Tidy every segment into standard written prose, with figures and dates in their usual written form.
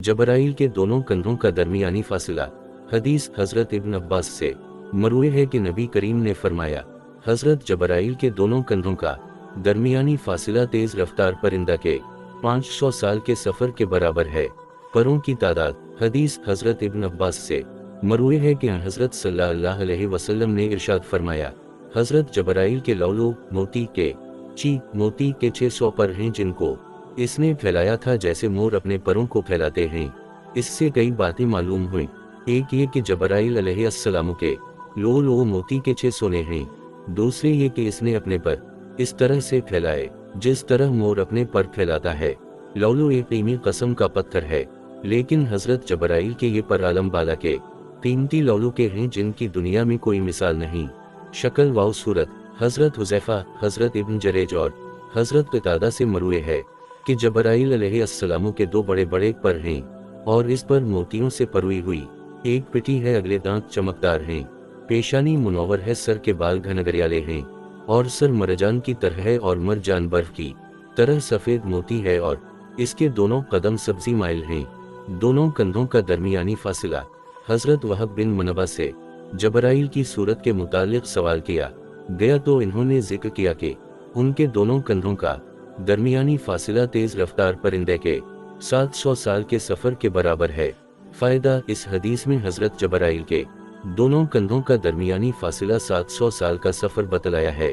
जबराइल के दोनों कंधों का दरमियानी फासला। हदीस हजरत इब्न अब्बास से मरवी है कि नबी करीम ने फरमाया, हजरत जबराइल के दोनों कंधों का दरमियानी फासला तेज रफ्तार परिंदा के 500 साल के सफर के बराबर है। परों की तादाद। हदीस हजरत इब्न अब्बास से मरवी है कि हजरत सल्लल्लाहु अलैहि वसल्लम ने इरशाद फरमाया, हजरत जबराइल के लौलो मोती के 600 पर हैं जिनको इसने फैलाया था जैसे मोर अपने परों को फैलाते हैं। इससे कई बातें मालूम हुई। एक ये कि जबराइल अलैहिस्सलाम के लो मोती के 600 ने हैं। दूसरे ये कि इसने अपने पर इस तरह से फैलाए जिस तरह मोर अपने पर फैलाता है। लौलो एक कीमती कसम का पत्थर है, लेकिन हजरत जबराइल के ये पर आलम बाला के कीमती लौलो के हैं जिनकी दुनिया में कोई मिसाल नहीं। शक्ल वाव सूरत। हजरत हुज़ैफा, हजरत इब्न जरेज और हजरत क़तादा से मरवी है कि जबराइल अलैहिस्सलाम के दो बड़े बड़े पर हैं और इस पर मोतियों से परुई हुई एक पिटी है। अगले दांत चमकदार हैं, पेशानी मुनव्वर है, सर के बाल घनघरियाले हैं और सर मरजान की तरह है और मरजान बर्फ की तरह सफेद मोती है और इसके दोनों कदम सब्जी माइल हैं। दोनों कंधों का दरमियानी फासला। हजरत वहब बिन मुनब्बा से जबराइल की सूरत के मुतालिक सवाल किया गया तो इन्होंने जिक्र किया कि उनके दोनों कंधों का दरमियानी फासला तेज रफ्तार परिंदे के 700 साल के सफर के बराबर है। फायदा। इस हदीस में हजरत जबराइल के दोनों कंधों का दरमियानी फासला 700 साल का सफर बतलाया है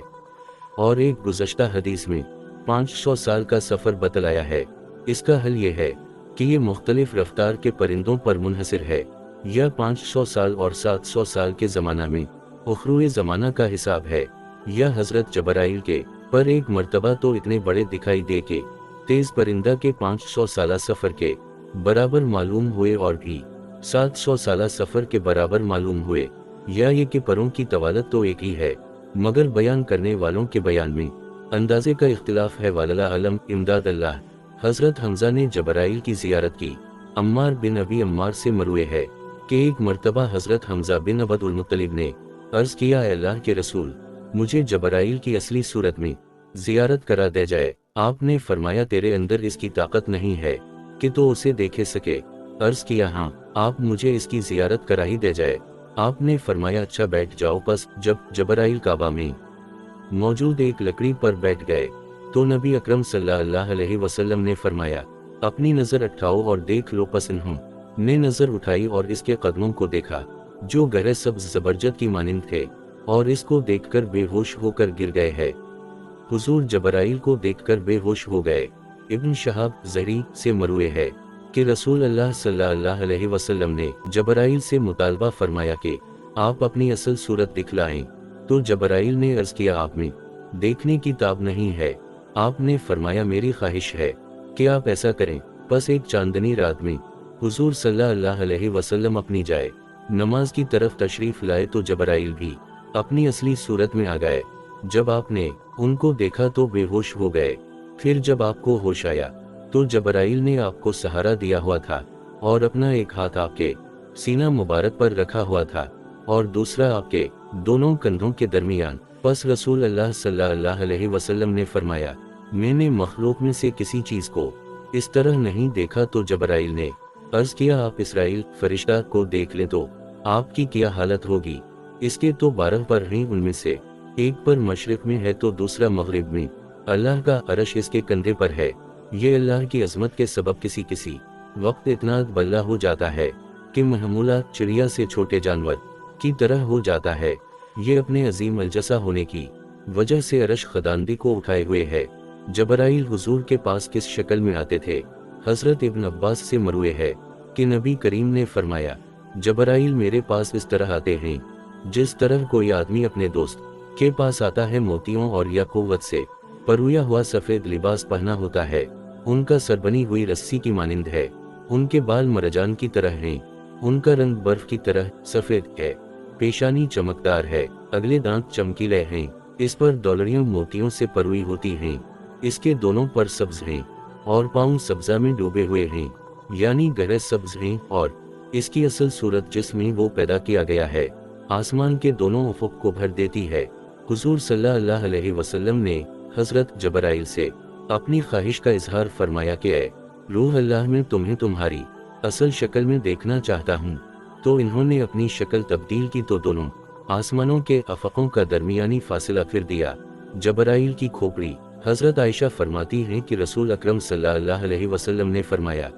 और एक गुज़श्ता हदीस में 500 साल का सफर बतलाया है। इसका हल ये है कि ये मुख्तलिफ रफ्तार के परिंदों पर मुनहसिर है। यह 500 साल और 700 साल के ज़माना में उखरूए ज़माना का हिसाब है। यह हजरत जबराइल के पर एक मर्तबा तो इतने बड़े दिखाई दे के तेज परिंदा के 500 साला सफर के बराबर मालूम हुए और भी 700 साला सफर के बराबर मालूम हुए। या ये कि परों की तवालत तो एक ही है, मगर बयान करने वालों के बयान में अंदाजे का इख्तिलाफ है। वालला अलम। इमदाद अल्लाह। हजरत हमजा ने जबराइल की जियारत की। अम्मार बिन अबी अम्मार से मरवी है कि एक मर्तबा हजरत हमजा बिन अब्दुल मुत्तलिब ने अर्ज किया, अल्लाह के रसूल, मुझे जबराइल की असली सूरत में जियारत करा दे जाए। आपने फरमाया, तेरे अंदर इसकी ताकत नहीं है कि तो उसे देखे सके। अर्ज किया, हाँ, आप मुझे इसकी जियारत करा ही दे जाए। आपने फरमाया, अच्छा बैठ जाओ। बस जब जबराइल काबा में मौजूद एक लकड़ी पर बैठ गए तो नबी अकरम सल्लल्लाहु अलैहि वसल्लम ने फरमाया, अपनी नजर उठाओ और देख लो। पस इन्होंने नजर उठाई और इसके कदमों को देखा जो गहरे सब्ज जबरजद की मानिंद थे और इसको देखकर बेहोश होकर गिर गए हैं। हुजूर जबराइल को देखकर बेहोश हो गए। इब्न शहाब ज़हरी से मरवी है कि रसूल अल्लाह सल्लल्लाहु अलैहि वसल्लम ने जबराइल से मुतालबा फरमाया कि आप अपनी असल सूरत दिखलाएं। तो जबराइल ने अर्ज किया, आप में देखने की ताब नहीं है। आपने फरमाया, मेरी ख्वाहिश है कि आप ऐसा करें। बस एक चांदनी रात में हुजूर सल्लल्लाहु अलैहि वसल्लम अपनी जाए नमाज की तरफ तशरीफ लाए तो जबराइल भी अपनी असली सूरत में आ गए। जब आपने उनको देखा तो बेहोश हो गए। फिर जब आपको होश आया तो जबराइल ने आपको सहारा दिया हुआ था और अपना एक हाथ आपके सीना मुबारक पर रखा हुआ था और दूसरा आपके दोनों कंधों के दरमियान। बस रसूल अल्लाह सल्लल्लाहु अलैहि वसल्लम ने फरमाया, मैंने मखलूक में से किसी चीज को इस तरह नहीं देखा। तो जबराइल ने अर्ज किया, आप इसराइल फरिश्ता को देख लें तो आपकी क्या हालत होगी। इसके तो 12 पर हैं, उनमें से एक पर मशरिक में है तो दूसरा मगरिब में। अल्लाह का अरश इसके कंधे पर है। ये अल्लाह की अजमत के सबब किसी किसी वक्त इतना बल्ला हो जाता है कि महमूला चिड़िया से छोटे जानवर की तरह हो जाता है। ये अपने अजीम अलजसा होने की वजह से अरश खदानदी को उठाए हुए है। जबराइल हुजूर के पास किस शक्ल में आते थे। हजरत इब्न अब्बास से मरवी है कि नबी करीम ने फरमाया, जबराइल मेरे पास इस तरह आते हैं जिस तरह कोई आदमी अपने दोस्त के पास आता है। मोतियों और याकूत से परुया हुआ सफेद लिबास पहना होता है। उनका सर बनी हुई रस्सी की मानिंद है। उनके बाल मरजान की तरह हैं। उनका रंग बर्फ की तरह सफेद है। पेशानी चमकदार है। अगले दांत चमकीले हैं। इस पर दौलड़ियां मोतियों से परुई होती हैं। इसके दोनों पर सब्ज हैं और पाँव सब्जा में डूबे हुए हैं, यानी गहरे सब्ज हैं। और इसकी असल सूरत जिसमें वो पैदा किया गया है आसमान के दोनों उफुक को भर देती है। हुजूर सल्लल्लाहु अलैहि वसल्लम ने हजरत जबराइल से अपनी ख्वाहिश का इजहार फरमाया कि ऐ रूह अल्लाह में तुम्हें तुम्हारी असल शक्ल में देखना चाहता हूँ। तो इन्होंने अपनी शक्ल तब्दील की तो दोनों आसमानों के अफकों का दरमियानी फासला फिर दिया। जबराइल की खोपड़ी। हजरत आयशा फरमाती हैं कि रसूल अकरम सल्लल्लाहु अलैहि वसल्लम ने फरमाया,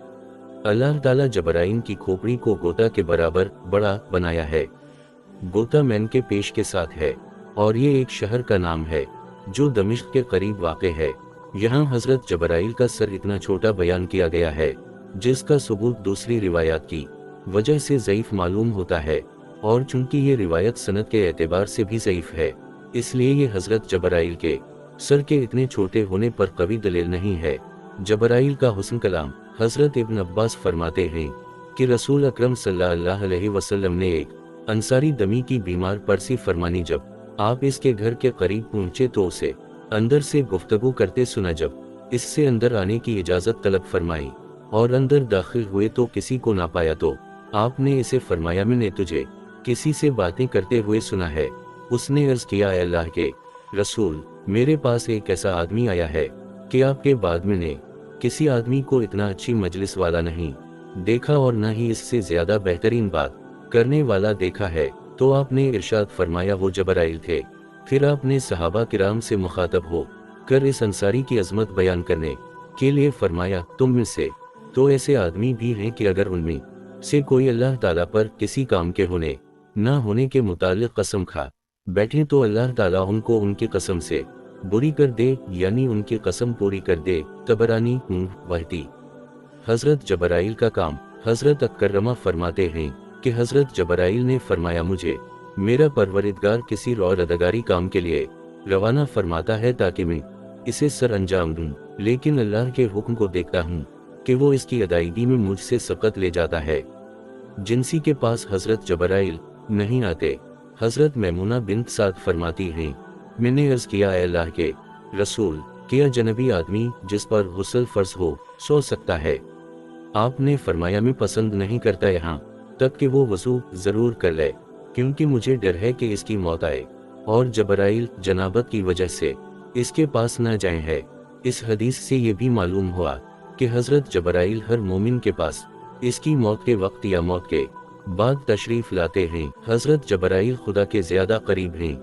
अल्लाह ताला जबराइल की खोपड़ी को गोता के बराबर बड़ा बनाया है। गोता मैन के पेश के साथ है और ये एक शहर का नाम है जो दमिश्क के करीब वाक़े है। यहाँ हजरत जबराइल का सर इतना छोटा बयान किया गया है जिसका सबूत दूसरी रिवायात की वजह से ज़ईफ मालूम होता है, और चूंकि ये रिवायत सनद के एतबार से भी ज़ईफ है, इसलिए ये हजरत जबराइल के सर के इतने छोटे होने पर कवी दलील नहीं है। जबराइल का हुस्न कलाम। हजरत इब्न अब्बास फरमाते हैं कि रसूल अकरम सल्लल्लाहु अलैहि वसल्लम ने एक अंसारी दमी की बीमार पर सी फरमानी, जब आप इसके घर के करीब पहुंचे तो उसे अंदर से गुफ्तगू करते सुना। जब इससे अंदर आने की इजाज़त तलब फरमाई और अंदर दाखिल हुए तो किसी को ना पाया, तो आपने इसे फरमाया, मैंने तुझे किसी से बातें करते हुए सुना है। उसने अर्ज किया, अल्लाह के रसूल, मेरे पास एक ऐसा आदमी आया है कि आपके बाद मैंने किसी आदमी को इतना अच्छी मजलिस वाला नहीं देखा और न ही इससे ज्यादा बेहतरीन बात करने वाला देखा है। तो आपने इरशाद फरमाया, वो जबराइल थे। फिर आपने सहाबा किराम से मुखातब हो कर इस अंसारी की अजमत बयान करने के लिए फरमाया, तुम में से तो ऐसे आदमी भी हैं कि अगर उनमें से कोई अल्लाह ताला पर किसी काम के होने ना होने के मुतालिक कसम खा बैठे तो अल्लाह ताला उनको उनकी कसम से बुरी कर दे, यानी उनकी कसम पूरी कर दे। तबरानी वहती। हजरत जबराइल का काम। हजरत अकर्रमा फरमाते हैं कि हजरत जबराइल ने फरमाया, मुझे मेरा परवरिदगार किसी और अदागारी काम के लिए रवाना फरमाता है ताकि मैं इसे सर अंजाम दूं, लेकिन अल्लाह के हुक्म को देखता हूँ कि वो इसकी अदायगी में मुझसे सबकत ले जाता है, जिनसी के पास हजरत जबराइल नहीं आते। हजरत मैमूना बिन्त साद फरमाती हैं, मैंने अर्ज किया, अल्लाह के रसूल, क्या जनबी आदमी जिस पर गुस्ल फर्ज हो सो सकता है? आपने फरमाया, मैं पसंद नहीं करता यहाँ तक कि वो वजू जरूर कर ले, क्योंकि मुझे डर है कि इसकी मौत आए और जबराइल जनाबत की वजह से इसके पास न जाए है। इस हदीस से ये भी मालूम हुआ कि हजरत जबराइल हर मोमिन के पास इसकी मौत के वक्त या मौत के बाद तशरीफ लाते हैं। हजरत जबराइल खुदा के ज्यादा करीब हैं।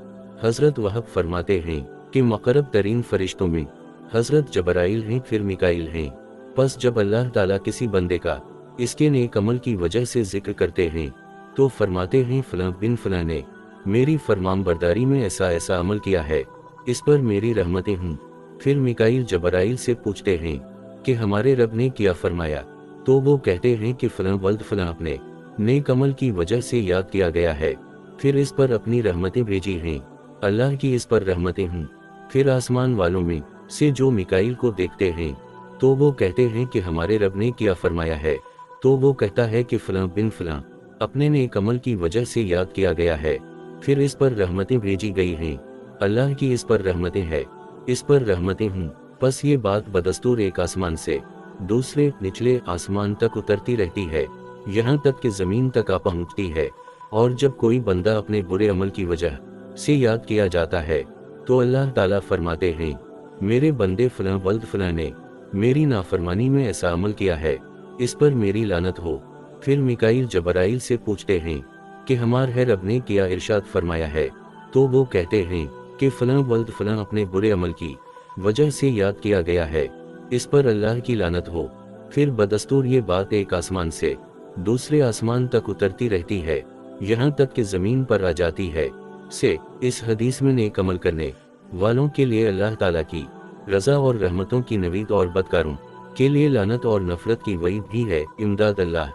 हजरत वहब फरमाते हैं कि मकरब तरीन फरिश्तों में हजरत जबराइल हैं, फिर मिकाइल हैं। बस जब अल्लाह ताला किसी बंदे का इसके नेक अमल की वजह से जिक्र करते हैं तो फरमाते हैं, फलां बिन फलां ने मेरी फरमान बरदारी में ऐसा ऐसा अमल किया है, इस पर मेरी रहमतें हूँ। फिर मिकाइल जबराइल से पूछते हैं कि हमारे रब ने क्या फरमाया, तो वो कहते हैं कि फलां वल्द फलां अपने नेक अमल की वजह से याद किया गया है, फिर इस पर अपनी रहमतें भेजी हैं, अल्लाह की इस पर रहमतें हूँ। फिर आसमान वालों में से जो मिकाइल को देखते हैं तो वो कहते हैं कि हमारे रब ने क्या फरमाया है, तो वो कहता है कि फलां बिन फलां अपने नेक अमल की वजह से याद किया गया है, फिर इस पर रहमतें भेजी गई हैं, अल्लाह की इस पर रहमतें हैं, इस पर रहमतें हूँ। बस ये बात बदस्तूर एक आसमान से दूसरे निचले आसमान तक उतरती रहती है, यहाँ तक कि ज़मीन तक आ पहुँचती है। और जब कोई बंदा अपने बुरे अमल की वजह से याद किया जाता है तो अल्लाह ताला फरमाते हैं, मेरे बंदे फलां वल्द फलां ने मेरी नाफरमानी में ऐसा अमल किया है, इस पर मेरी लानत हो। फिर मिकाइल जबराइल से पूछते हैं कि हमारे रब ने क्या इरशाद फरमाया है, तो वो कहते हैं कि फलां वल्द फलां अपने बुरे अमल की वजह से याद किया गया है, इस पर अल्लाह की लानत हो। फिर बदस्तूर ये बात एक आसमान से दूसरे आसमान तक उतरती रहती है, यहाँ तक कि ज़मीन पर आ जाती है। से इस हदीस में नेक अमल करने वालों के लिए अल्लाह ताला की रज़ा और रहमतों की नवीद और बदकारों के लिए लानत और नफरत की वईद भी है। इमदाद अल्लाह।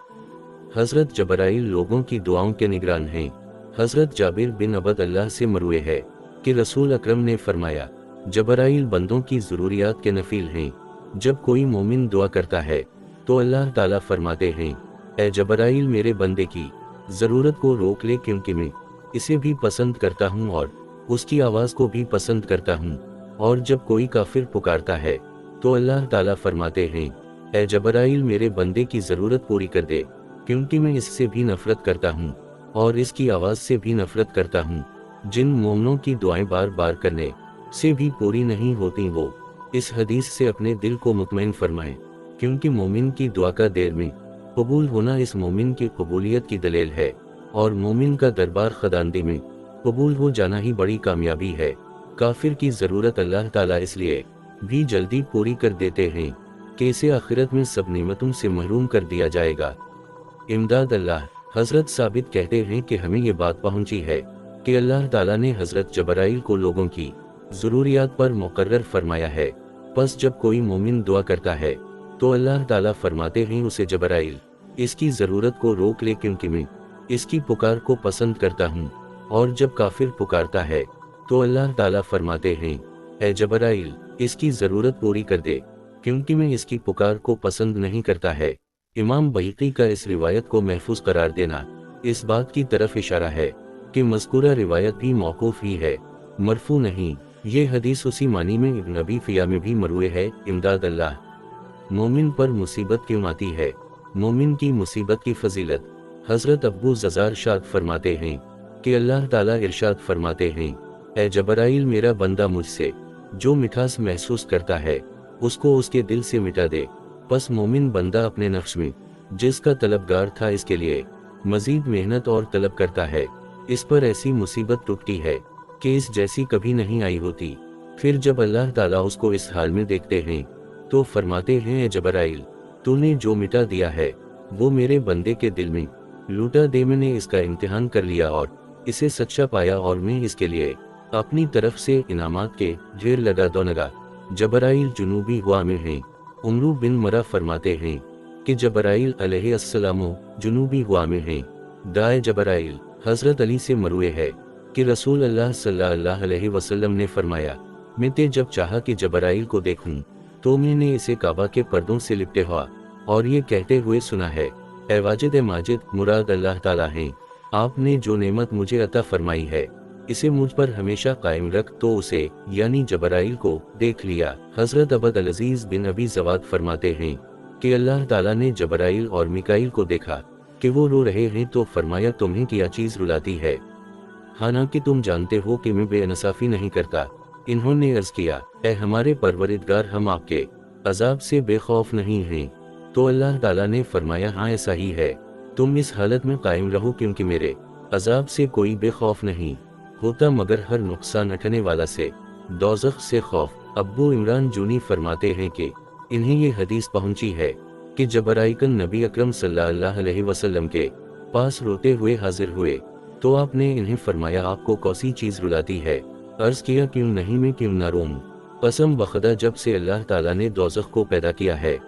हजरत जबराइल लोगों की दुआओं के निगरान हैं। हजरत जाबिर बिन अबद अल्लाह से मरवी है कि रसूल अकरम ने फरमाया, जबराइल बंदों की ज़रूरियात के नफील हैं। जब कोई मोमिन दुआ करता है तो अल्लाह ताला फरमाते हैं, ए जबराइल मेरे बंदे की ज़रूरत को रोक ले, क्योंकि मैं इसे भी पसंद करता हूँ और उसकी आवाज़ को भी पसंद करता हूँ। और जब कोई काफिर पुकारता है तो अल्लाह ताला फरमाते हैं, ए जबराइल मेरे बंदे की ज़रूरत पूरी कर दे, क्योंकि मैं इससे भी नफरत करता हूँ और इसकी आवाज़ से भी नफरत करता हूँ। जिन मोमनों की दुआएं बार बार करने से भी पूरी नहीं होती वो इस हदीस से अपने दिल को मुतमईन फरमाएं, क्योंकि मोमिन की दुआ का देर में कबूल होना इस मोमिन की कबूलियत की दलील है, और मोमिन का दरबार खदानदी में कबूल हो जाना ही बड़ी कामयाबी है। काफिर की ज़रूरत अल्लाह ताला इसलिए भी जल्दी पूरी कर देते हैं कि इसे आखिरत में सब नेमतों से महरूम कर दिया जाएगा। इमदाद अल्लाह। हजरत साबित कहते हैं कि हमें ये बात पहुंची है कि अल्लाह ताला ने हजरत जबराइल को लोगों की ज़रूरियात पर मुकर्रर फरमाया है। बस जब कोई मोमिन दुआ करता है तो अल्लाह ताला फरमाते हैं उसे जबराइल इसकी ज़रूरत को रोक ले, क्योंकि मैं इसकी पुकार को पसंद करता हूँ। और जब काफिर पुकारता है तो अल्लाह ताला फरमाते हैं ए जबराइल इसकी ज़रूरत पूरी कर दे, क्योंकि मैं इसकी पुकार को पसंद नहीं करता है। इमाम बहकी का इस रिवायत को महफूज करार देना इस बात की तरफ इशारा है कि मज़कूरा रिवायत भी मौकूफ़ ही है, मरफू नहीं। ये हदीस उसी मानी में इब्न अबी फ़िया में भी मरवी है। इमदाद अल्लाह। मोमिन पर मुसीबत क्यों आती है? मोमिन की मुसीबत की फजीलत। हज़रत अबू ज़ज़ार शाद फरमाते हैं कि अल्लाह ताला इरशाद फरमाते हैं ए जबराइल मेरा बंदा मुझसे जो मिठास महसूस करता है उसको उसके दिल से मिटा दे। बस मोमिन बंदा अपने नफ्स में जिसका तलबगार था इसके लिए मजीद मेहनत और तलब करता है। इस पर ऐसी मुसीबत टूटती है कि इस जैसी कभी नहीं आई होती। फिर जब अल्लाह ताला उसको इस हाल में देखते हैं तो फरमाते हैं ए जबराइल तूने जो मिटा दिया है वो मेरे बंदे के दिल में लूटा दे। मैंने इसका इम्तिहान कर लिया और इसे सच्चा पाया और मैं इसके लिए अपनी तरफ से इनामात के ढेर लगा दोनगा। जबराइल जुनूबी हुआ में हैं। उमरू बिन मरा फरमाते हैं कि जबराइल अलैहिस्सलाम जुनूबी हुआ में हैं। दाए जबराइल। हजरत अली से मरवे है कि रसूल अल्लाह सल्लल्लाहु अलैहि वसल्लम ने फरमाया मैं जब चाहा कि जबराइल को देखूं तो मैंने इसे काबा के पर्दों से लिपटे हुआ और ये कहते हुए सुना है ए वाजिद माजिद मुराद अल्लाह ताला है। आपने जो नेमत मुझे अता फरमाई है इसे मुझ पर हमेशा कायम रख। तो उसे यानी जबराइल को देख लिया। हजरत अबद अल अजीज बिन अबी जवाद फरमाते हैं कि अल्लाह ताला ने जबराइल और मिकाइल को देखा कि वो रो रहे हैं तो फरमाया तुम्हें क्या चीज़ रुलाती है, हालांकि तुम जानते हो कि मैं बेइंसाफी नहीं करता। इन्होंने अर्ज किया ए हमारे परवरिदगार हम आपके अजाब से बेखौफ नहीं हैं। तो अल्लाह ताला ने फरमाया हाँ ऐसा ही है, तुम इस हालत में कायम रहो क्योंकि मेरे अजाब से कोई बेखौफ नहीं होता मगर हर नुकसान उठने वाला से दोज़ख से खौफ। अब्बू इमरान जूनी फरमाते हैं कि इन्हें ये हदीस पहुंची है कि जबराइल नबी अकरम सल्लल्लाहु अलैहि वसल्लम के पास रोते हुए हाजिर हुए तो आपने इन्हें फरमाया आपको कौसी चीज़ रुलाती है? अर्ज किया क्यों नहीं मैं क्यों ना रोऊं। कसम बखदा जब से अल्लाह ताला ने दोज़ख को पैदा किया है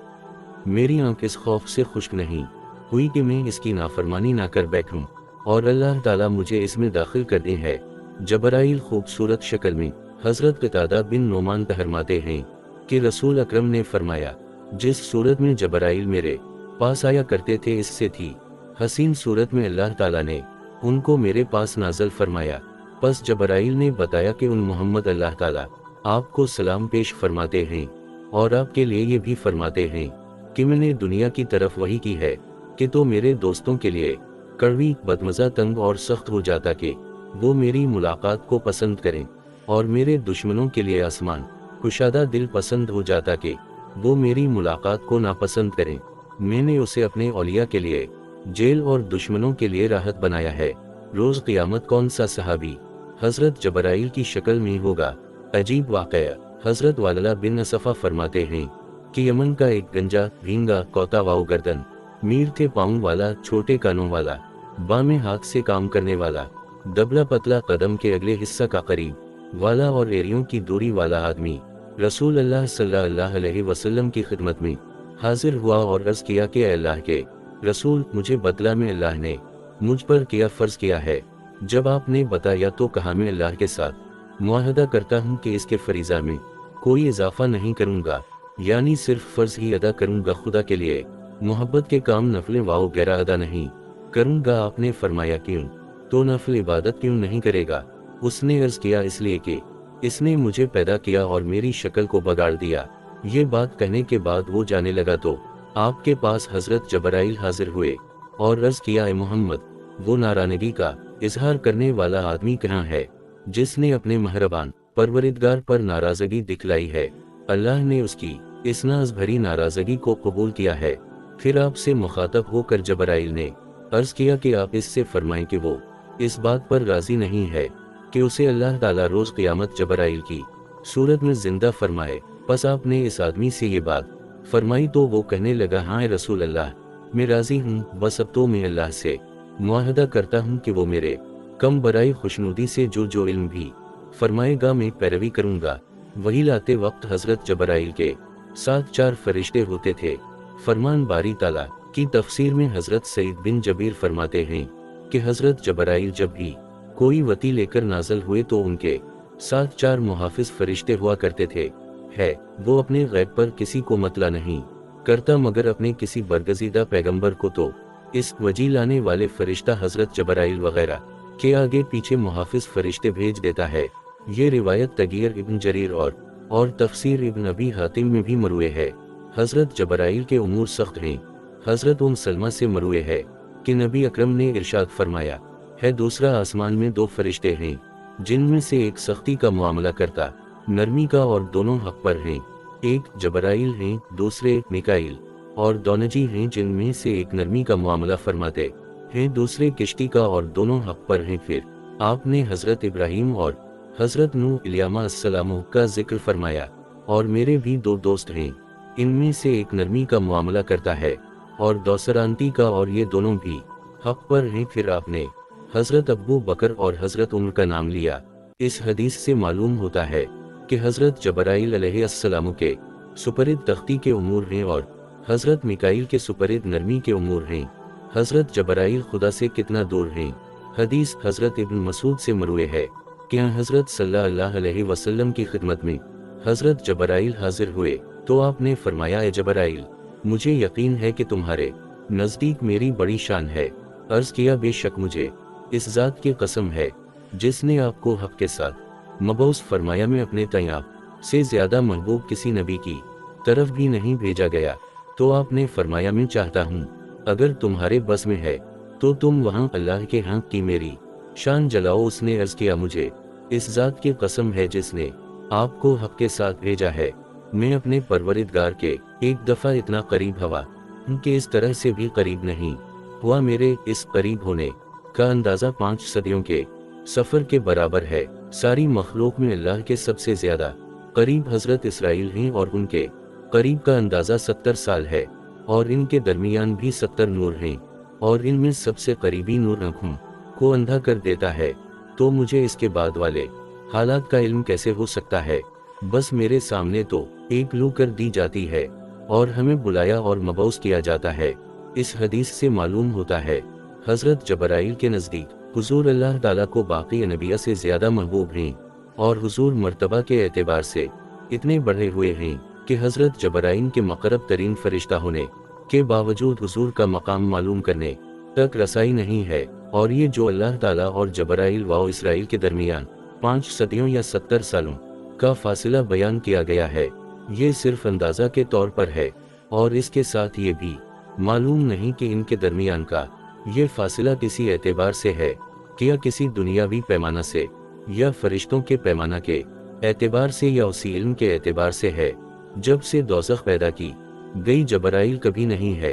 मेरी आंख इस खौफ से खुश्क नहीं हुई कि मैं इसकी नाफरमानी ना कर बैठूं और अल्लाह ताला मुझे इसमें दाखिल कर दे है। जबराइल खूबसूरत शक्ल में। हजरत कतादा बिन नोमान फरमाते हैं कि रसूल अकरम ने फरमाया जिस सूरत में जबराइल मेरे पास आया करते थे इससे थी हसीन सूरत में अल्लाह ताला ने उनको मेरे पास नाज़िल फरमाया। बस जबराइल ने बताया कि उन मोहम्मद अल्लाह ताला आपको सलाम पेश फरमाते हैं और आपके लिए ये भी फरमाते हैं कि मैंने दुनिया की तरफ वही की है कि तो मेरे दोस्तों के लिए कड़वी बदमज़ा तंग और सख्त हो जाता कि वो मेरी मुलाकात को पसंद करें और मेरे दुश्मनों के लिए आसमान कुशादा दिल पसंद हो जाता कि वो मेरी मुलाकात को नापसंद करें। मैंने उसे अपने औलिया के लिए जेल और दुश्मनों के लिए राहत बनाया है। रोज़ क़यामत कौन सा सहाबी हजरत जबराइल की शक्ल में होगा? अजीब वाक़या। हजरत वालला बिन असफ़ा फरमाते हैं कि यमन का एक गंजा भींगा कौता वाओ गर्दन मीर थे पाँव वाला छोटे कानों वाला बामें हाथ से काम करने वाला दबला पतला कदम के अगले हिस्सा का करीब वाला और एरियों की दूरी वाला आदमी रसूल अल्लाह सल्लल्लाहु अलैहि वसल्लम की खिदमत में हाजिर हुआ और अर्ज किया कि अल्लाह के रसूल मुझे बदला में अल्लाह ने मुझ पर क्या फ़र्ज किया है? जब आपने बताया तो कहा मैं अल्लाह के साथ मुआहदा करता हूँ कि इसके फरीज़ा में कोई इजाफा नहीं करूँगा, यानी सिर्फ फ़र्ज ही अदा करूँगा, खुदा के लिए मोहब्बत के काम नफल वाओ गैरा अदा नहीं करूँगा। आपने फरमाया क्यों? तो नफल इबादत क्यों नहीं करेगा? उसने अर्ज किया इसलिए कि इसने मुझे पैदा किया और मेरी शक्ल को बगाड़ दिया। ये बात कहने के बाद वो जाने लगा तो आपके पास हजरत जबराइल हाजिर हुए और अर्ज किया ए मोहम्मद वो नाराज़गी का इजहार करने वाला आदमी कहाँ है जिसने अपने मेहरबान परवरिदगार पर नाराज़गी दिखलाई है? अल्लाह ने उसकी इस नाज भरी नाराज़गी को कबूल किया है। फिर आपसे मुखातब होकर जबराइल ने अर्ज किया कि आप इससे फरमाएं कि वो इस बात पर राजी नहीं है कि उसे अल्लाह ताला रोज क़यामत जबराइल की सूरत में जिंदा फरमाए। बस आपने इस आदमी से ये बात फरमाई तो वो कहने लगा, हाँ रसूल अल्लाह, मैं राजी हूँ। बस अब तो मैं अल्लाह से मुआहदा करता हूँ कि वो मेरे कम बराई खुशनुदी से जो इल्म भी फरमाएगा मैं पैरवी करूँगा। वही लाते वक्त हजरत जबराइल के साथ 4 फरिश्ते होते थे। फरमान बारी ताला की तफसीर में हजरत सईद बिन जबीर फरमाते हैं कि हजरत जबराइल जब भी कोई वती लेकर नाजल हुए तो उनके साथ 4 मुहाफिज फरिश्ते हुआ करते थे। वो अपने गैब पर किसी को मतला नहीं करता मगर अपने किसी बरगजीदा पैगंबर को तो इस वजी लाने वाले फरिश्ता हजरत जबराइल वगैरह के आगे पीछे मुहाफिज फरिश्ते भेज देता है। ये रिवायत तगीर इब्न जरीर और तफसीर इब्न अबी हातिम में भी मरुए है। हजरत जबराइल के उमूर सख्त हैं। हजरत सलमा से मरुए है कि नबी अकरम ने इरशाद फरमाया है, दूसरा आसमान में 2 फरिश्ते हैं जिनमें से एक सख्ती का मामला करता नरमी का और दोनों हक पर हैं। एक जबराइल हैं, दूसरे मिकाइल और दोनजी हैं जिनमें से एक नरमी का मामला फरमाते हैं, दूसरे किश्ती का और दोनों हक पर हैं। फिर आपने हजरत इब्राहिम और हजरत नूह अलैहिस्सलाम का जिक्र फरमाया और मेरे भी 2 दोस्त हैं, इनमें से एक नरमी का मामला करता है और दोसरांती का और ये दोनों भी हक पर हैं। फिर आपने हजरत अबू बकर और हजरत उमर का नाम लिया। इस हदीस से मालूम होता है कि हजरत जबराइल अलैहिस्सलाम के सुपरिद तख्ती के उमूर हैं और हजरत मिकाइल के सुपरिद नरमी के उमूर हैं। हजरत जबराइल खुदा से कितना दूर हैं। हदीस हजरत इब्न मसूद से मरुए है कि हजरत सल्लल्लाहु अलैहि वसल्लम की खिदमत में हजरत जबराइल हाजिर हुए तो आपने फरमाया, ए जबराइल, मुझे यकीन है कि तुम्हारे नज़दीक मेरी बड़ी शान है। अर्ज किया, बेशक मुझे इस ज़ात की कसम है जिसने आपको हक के साथ मबऊस फरमाया, मैं अपने तय आप से ज़्यादा महबूब किसी नबी की तरफ भी नहीं भेजा गया। तो आपने फरमाया, मैं चाहता हूँ अगर तुम्हारे बस में है तो तुम वहाँ अल्लाह के यहाँ की मेरी शान जलाओ। उसने अर्ज किया, मुझे इस ज़ात की कसम है जिसने आपको हक के साथ भेजा है, मैं अपने परवरिदगार के एक दफ़ा इतना करीब हवा कि इस तरह से भी करीब नहीं हुआ। मेरे इस करीब होने का अंदाज़ा 5 सदियों के सफ़र के बराबर है। सारी मखलूक में अल्लाह के सबसे ज़्यादा करीब हज़रत इसराइल हैं और उनके करीब का अंदाज़ा 70 साल है और इनके दरमियान भी 70 नूर हैं और इनमें सबसे करीबी नूर आँखों को अंधा कर देता है। तो मुझे इसके बाद वाले हालात का इल्म कैसे हो सकता है। बस मेरे सामने तो एक लू कर दी जाती है और हमें बुलाया और मबऊस किया जाता है। इस हदीस से मालूम होता है हजरत जबराइल के नज़दीक हुजूर अल्लाह ताला को बाकी अनबिया से ज़्यादा महबूब हैं और हुजूर मर्तबा के एतबार से इतने बढ़े हुए हैं कि हजरत जबराइल के मकरब तरीन फरिश्ता होने के बावजूद हुजूर का मकाम मालूम करने तक रसाई नहीं है। और ये जो अल्लाह ताला और जबराइल व इसराइल के दरमियान 5 सदियों या 70 सालों का फासिला बयान किया गया है, ये सिर्फ अंदाज़ा के तौर पर है और इसके साथ ये भी मालूम नहीं कि इनके दरमियान का ये फासिला किसी एतबार से है कि या किसी दुनियावी पैमाना से या फरिश्तों के पैमाना के एतबार से या उसी इल्म के एतबार से है जब से दोज़ख पैदा की गई जबराइल कभी नहीं है।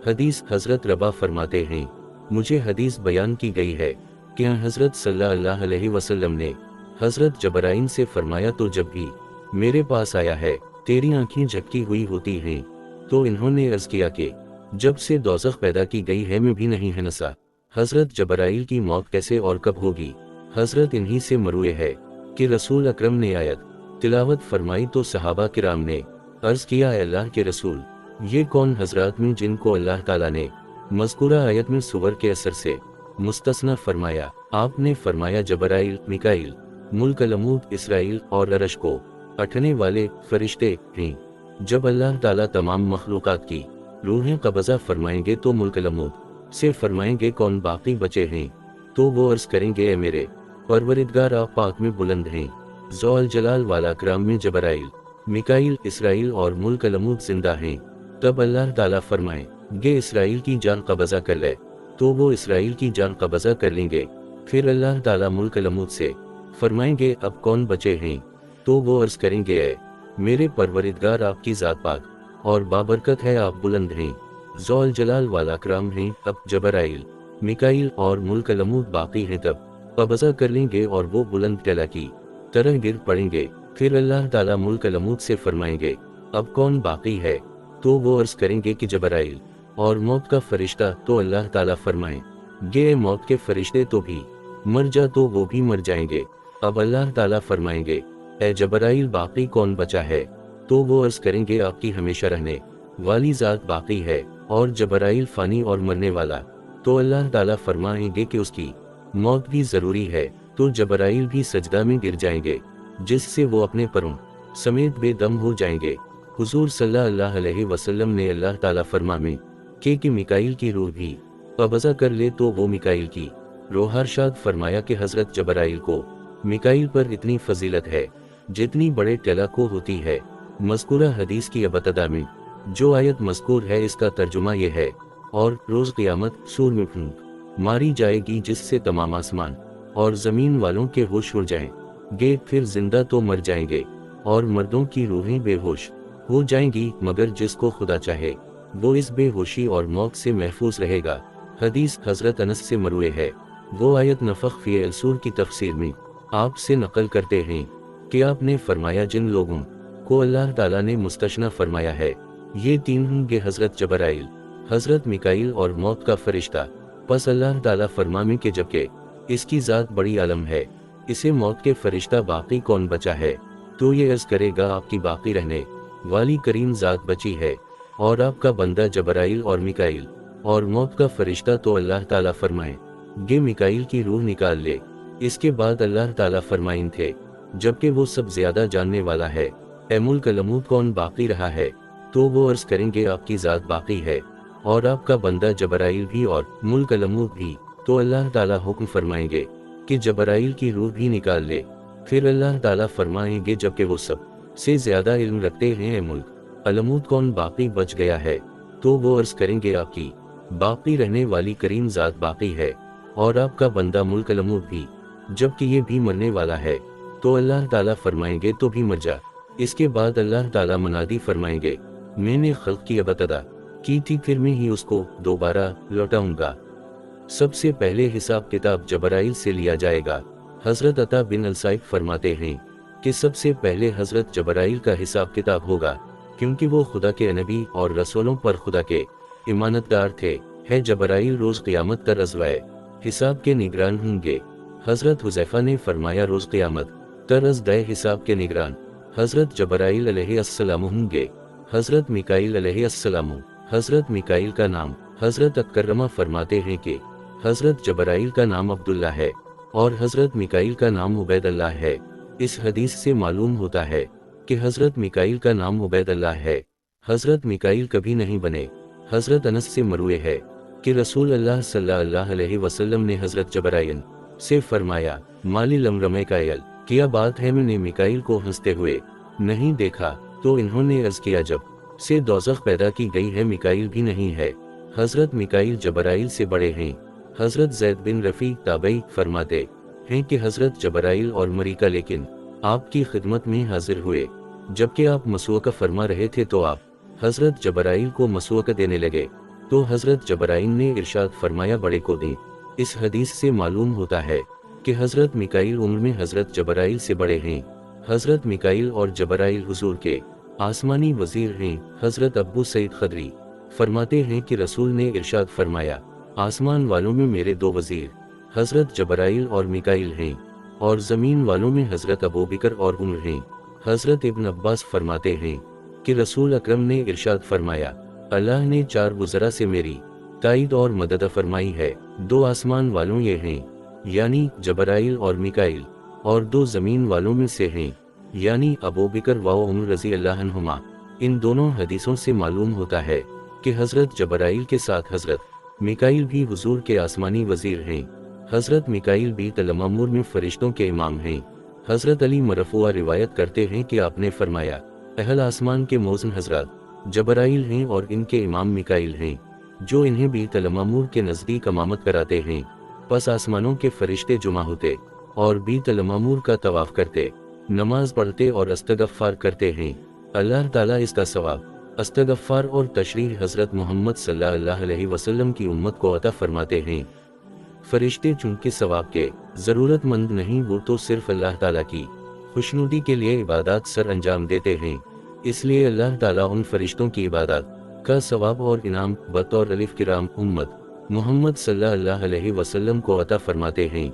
हदीस हजरत रबा फरमाते हैं, मुझे हदीस बयान की गई है कि हजरत सल्लल्लाहु अलैहि वसल्लम ने हजरत जबराइल से फरमाया, तो जब भी मेरे पास आया है तेरी आंखें झपकी हुई होती हैं। तो इन्होंने अर्ज किया कि जब से दोज़ख पैदा की गई है मैं भी नहीं है नसा, हजरत जबराइल की मौत कैसे और कब होगी। हजरत इन्हीं से मरुए है कि रसूल अकरम ने आयत तिलावत फरमाई तो सहाबा किराम ने अर्ज किया, अल्लाह के रसूल, ये कौन हजरात में जिनको अल्लाह ताला ने मज़कूरा आयत में सुवर के असर से मुस्तस्ना फरमाया। आपने फरमाया, जबराइल, मिकाइल, मुल्कलमूद, इसराइल और अरश को अठने वाले फरिश्ते हैं। जब अल्लाह ताला तमाम मखलूक़ात की रूहें कब्ज़ा फरमाएंगे तो मुल्कलमूद से फरमाएंगे, कौन बाकी बचे हैं। तो वो अर्ज करेंगे, ए मेरे परवरिदगार, आप पाक में बुलंद हैं, ज़ौल जलाल वाला कराम में जबराइल, मिकाइल, इसराइल और मुल्कलमूद जिंदा हैं। तब अल्लाह ताला फरमाए, गे इसराइल की जान कब्ज़ा कर ले, तो वो इसराइल की जान कब्ज़ा कर लेंगे। फिर अल्लाह ताला मुल्कलमूद से फरमाएंगे, अब कौन बचे हैं। तो वो अर्ज करेंगे, ए मेरे परवरिदगार, आपकी ज़ात पाक और बाबरकत है, आप बुलंद हैं, ज़ोल जलाल वाला करम हैं, अब जबराइल, मिकाइल और मुल्क-अल-अमूद बाकी हैं तब कब्ज़ा कर लेंगे और वो बुलंद टला की तरह गिर पड़ेंगे। फिर अल्लाह ताला मुल्क-अल-अमूद से फरमाएंगे, अब कौन बाकी है? तो वो अर्ज़ करेंगे कि जबराइल। और मौत का फरिश्ता, तो अल्लाह ताला फरमाएं, गे मौत के फरिश्ते तो भी मर जा, तो वो भी मर जाएंगे। अब अल्लाह ताला फरमाएंगे, ए जबराइल बाकी कौन बचा है? तो वो अर्ज़ करेंगे, आपकी हमेशा रहने वाली ज़ात बाकी है। और जबराइल फ़ानी और मरने वाला, तो अल्लाह ताला फरमाएंगे कि उसकी मौत भी ज़रूरी है। तो जबराइल भी सजदा में गिर जाएंगे, जिससे वो अपने परों समेत बेदम हो जाएंगे। हुजूर सल्लल्लाहु अलैहि वसल्लम ने अल्लाह ताला फरमा में कि मिकाइल की रूह भी कब्ज़ा कर ले, तो वो मिकाइल की रूह अरशाद फरमाया कि हज़रत जबराइल को मिकाइल पर इतनी फजीलत है जितनी बड़े टला को होती है। मज़कूरा हदीस की इब्तिदा में जो आयत मज़कूर है, इसका तर्जुमा ये है, और रोज़ क़यामत सूर में फूंक मारी जाएगी, जिससे तमाम आसमान और ज़मीन वालों के होश उड़ जाएंगे। फिर जिंदा तो मर जाएंगे और मर्दों की रूहें बेहोश हो जाएंगी, मगर जिसको खुदा चाहे वो इस बेहोशी और मौत से महफूज रहेगा। हदीस हज़रत अनस से मरवे है। वो आयत नफ़ख़ फ़ी अल-सूर की तफसीर में आपसे नकल करते हैं कि आपने फरमाया, जिन लोगों को अल्लाह ताला ने मुस्तशना फरमाया है, ये तीन होंगे, हज़रत जबराइल, हज़रत मिकाइल और मौत का फरिश्ता। बस अल्लाह ताला फरमा में कि जबकि इसकी ज़ात बड़ी आलम है, इसे मौत के फरिश्ता बाकी कौन बचा है? तो ये अर्ज़ करेगा, आपकी बाकी रहने वाली करीम ज़ात बची है और आपका बंदा जबराइल और मिकाइल और मौत का फरिश्ता। तो अल्लाह ताला फरमाए, गे मिकाइल की रूह निकाल ले। इसके बाद अल्लाह ताला फरमाइन थे, जबकि वो सब ज्यादा जानने वाला है, ए मुल्क-अल-अमूद कौन बाकी रहा है? तो वो अर्ज़ करेंगे, आपकी ज़ात बाकी है और आपका बंदा जबराइल भी और मुल्क-अल-अमूद भी। तो अल्लाह ताला हुक्म फरमाएंगे कि जबराइल की रूह भी निकाल ले। फिर अल्लाह ताला फरमाएंगे, जबकि वो सब से ज्यादा इल्म रखते हैं, ए मुल्क-अल-अमूद कौन बाकी बच गया है? तो वो अर्ज़ करेंगे, आपकी बाकी रहने वाली करीम ज़ात बाकी है और आपका बंदा मुल्क-अल-अमूद भी, जबकि ये भी मरने वाला है। तो अल्लाह ताला फरमाएंगे, तो भी मर जा। इसके बाद अल्लाह ताला मुनादी फरमाएंगे, मैंने खल्क की इब्तिदा की थी, फिर मैं ही उसको दोबारा लौटाऊंगा। सबसे पहले हिसाब किताब जबराइल से लिया जाएगा। हज़रत अता बिन अल-साइफ फरमाते हैं कि सबसे पहले हज़रत जबराइल का हिसाब किताब होगा, क्योंकि वो खुदा के नबी और रसूलों पर खुदा के इमानतदार थे। है जबराइल रोज़ क़यामत का रज़वाए हिसाब के निगरान होंगे। हज़रत हुज़ैफ़ा ने फरमाया, रोज़ क़यामत तरज़ दे हिसाब के निगरान हज़रत जबराइल अलैहिस्सलाम होंगे। हज़रत मिकाइल अलैहिस्सलाम। हज़रत मिकाइल का नाम हज़रत अकरमा फरमाते हैं कि हज़रत जबराइल का नाम अब्दुल्ला है और हज़रत मिकाइल का नाम उबैदुल्लाह है। इस हदीस से मालूम होता है कि हज़रत मिकाइल का नाम उबैदुल्लाह है, हज़रत मिकाइल कभी नहीं बने। हज़रत अनस से मरवे है कि रसूल अल्लाह सल्लल्लाहु अलैहि वसल्लम ने हज़रत जबराइल से फरमाया, मालिल अमर मिकाइल, क्या बात है, मैंने मिकाइल को हंसते हुए नहीं देखा। तो इन्होंने अर्ज़ किया, जब से दोज़ख पैदा की गई है, मिकाइल भी नहीं है। हज़रत मिकाइल जबराइल से बड़े हैं। हज़रत ज़ैद बिन रफ़ी ताबई फरमाते हैं कि हज़रत जबराइल और मरीका लेकिन आपकी खिदमत में हाजिर हुए, जबकि आप मसऊक़ा फरमा रहे थे, तो आप हज़रत जबराइल को मसऊक़ा देने लगे। तो हज़रत जबराइल ने इरशाद फरमाया, बड़े को दें। इस हदीस से मालूम होता है कि हज़रत मिकाइल उम्र में हज़रत जबराइल से बड़े हैं। हज़रत मिकाइल और जबराइल हुजूर के आसमानी वज़ीर हैं। हज़रत अबू सईद खदरी फरमाते हैं कि रसूल ने इरशाद फरमाया, आसमान वालों में मेरे दो वज़ीर हज़रत जबराइल और मिकाइल हैं और ज़मीन वालों में हज़रत अबू बकर और उमर हैं। हज़रत इब्न अब्बास फरमाते हैं कि रसूल अकरम ने इरशाद फरमाया, अल्लाह ने चार वज़रा से मेरी ताईद और मदद फरमाई है। दो आसमान वालों ये हैं, यानी जबराइल और मिकाइल, और दो ज़मीन वालों में से हैं, यानी अबू बकर व उमर रज़ी अल्लाह अन्हुमा। इन दोनों हदीसों से मालूम होता है कि हज़रत जबराइल के साथ हज़रत मिकाइल भी हुजूर के आसमानी वज़ीर हैं। हज़रत मिकाइल भी तलमामूर में फ़रिश्तों के इमाम हैं। हज़रत अली मरफ़ूआ रिवायत करते हैं कि आपने फरमाया, अहल आसमान के मोज़न हज़रत जबराइल हैं और इनके इमाम मिकाइल हैं, जो इन्हें भी तलमामूर के नज़दीक इमामत कराते हैं। बस आसमानों के फ़रिश्ते जुमा होते और भी तलमामूर का तवाफ़ करते, नमाज पढ़ते और इस्तग़फ़ार करते हैं। अल्लाह ताला इसका सवाब इस्तग़फ़ार और तशरीह हज़रत मोहम्मद सल्लल्लाहु अलैहि वसल्लम की उम्मत को अता फरमाते हैं। फरिश्ते चूंकि सवाब के ज़रूरतमंद नहीं, वो तो सिर्फ अल्लाह ताला की खुशनुदी के लिए इबादत सर अंजाम देते हैं, इसलिए अल्लाह ताला उन फरिश्तों की इबादत का सवाब और इनाम बतौर अलिफ किराम उम्मत मोहम्मद सल्लल्लाहु अलैहि वसल्लम को अता फरमाते हैं।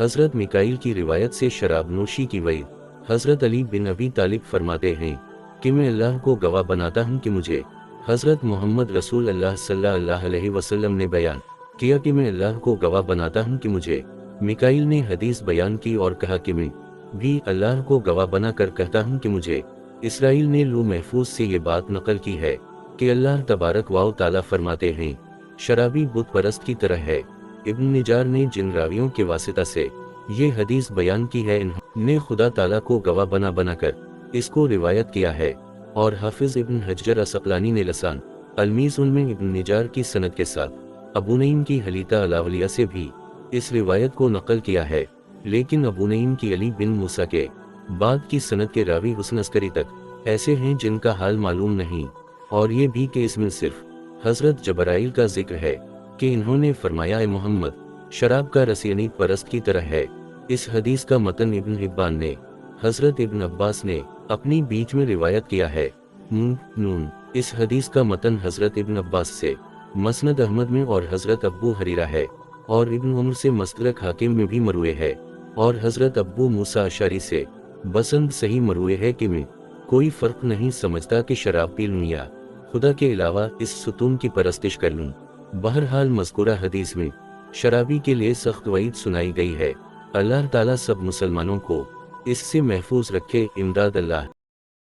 हज़रत मिकाईल की रिवायत से शराब नोशी की वही हज़रत अली बिन अबी तालिब फरमाते हैं कि मैं अल्लाह को गवाह बनाता हूँ कि मुझे हज़रत मोहम्मद रसूल अल्लाह सल्लल्लाहु अलैहि वसल्लम ने बयान किया कि मैं अल्लाह को गवाह बनाता हूँ कि मुझे मिकाईल ने हदीस बयान की और कहा कि मैं भी अल्लाह को गवाह बना कर कहता हूँ कि मुझे इसराइल ने लू महफूज से ये बात नकल की है कि अल्लाह तबारक व तआला फरमाते हैं, शराबी बुत परस्त की तरह है। इब्न निजार ने जिन रावियों के वासिता से ये हदीस बयान की है, इन्होंने खुदा ताला को गवाह बना बनाकर इसको रिवायत किया है। और हाफिज इब्न हजर असक़लानी ने लसान अलमीज़ुन में इब्न निजार की सनद के साथ अबू नईम की हलीता अलावलिया से भी इस रिवायत को नकल किया है, लेकिन अबू नईम की अली बिन मूसा के बाद की सनद के रावी हुस्न अस्करी तक ऐसे हैं जिनका हाल मालूम नहीं, और ये भी कि इसमें सिर्फ हज़रत जबराइल का जिक्र है कि इन्होंने फरमाया, मोहम्मद शराब का रसियनी परस्त की तरह है। इस हदीस का मतन इब्न हिब्बान ने हज़रत इब्न अब्बास ने अपनी बीच में रिवायत किया है। नून इस हदीस का मतन हज़रत इब्न अब्बास से मसनद अहमद में और हज़रत अब्बू हरीरा है, और इब्न उमर से मस्तदरक हाकिम में भी मरुए है, और हज़रत अब्बू मूसा अशअरी से बसंद सही मरुए है कि मैं कोई फ़र्क नहीं समझता कि शराब पी लूँ या खुदा के अलावा इस सुतून की परस्तिश कर लूँ। बहरहाल मज़कूरा हदीस में शराबी के लिए सख्त वईद सुनाई गई है। अल्लाह ताला सब मुसलमानों को इससे महफूज रखे। इमदाद अल्लाह।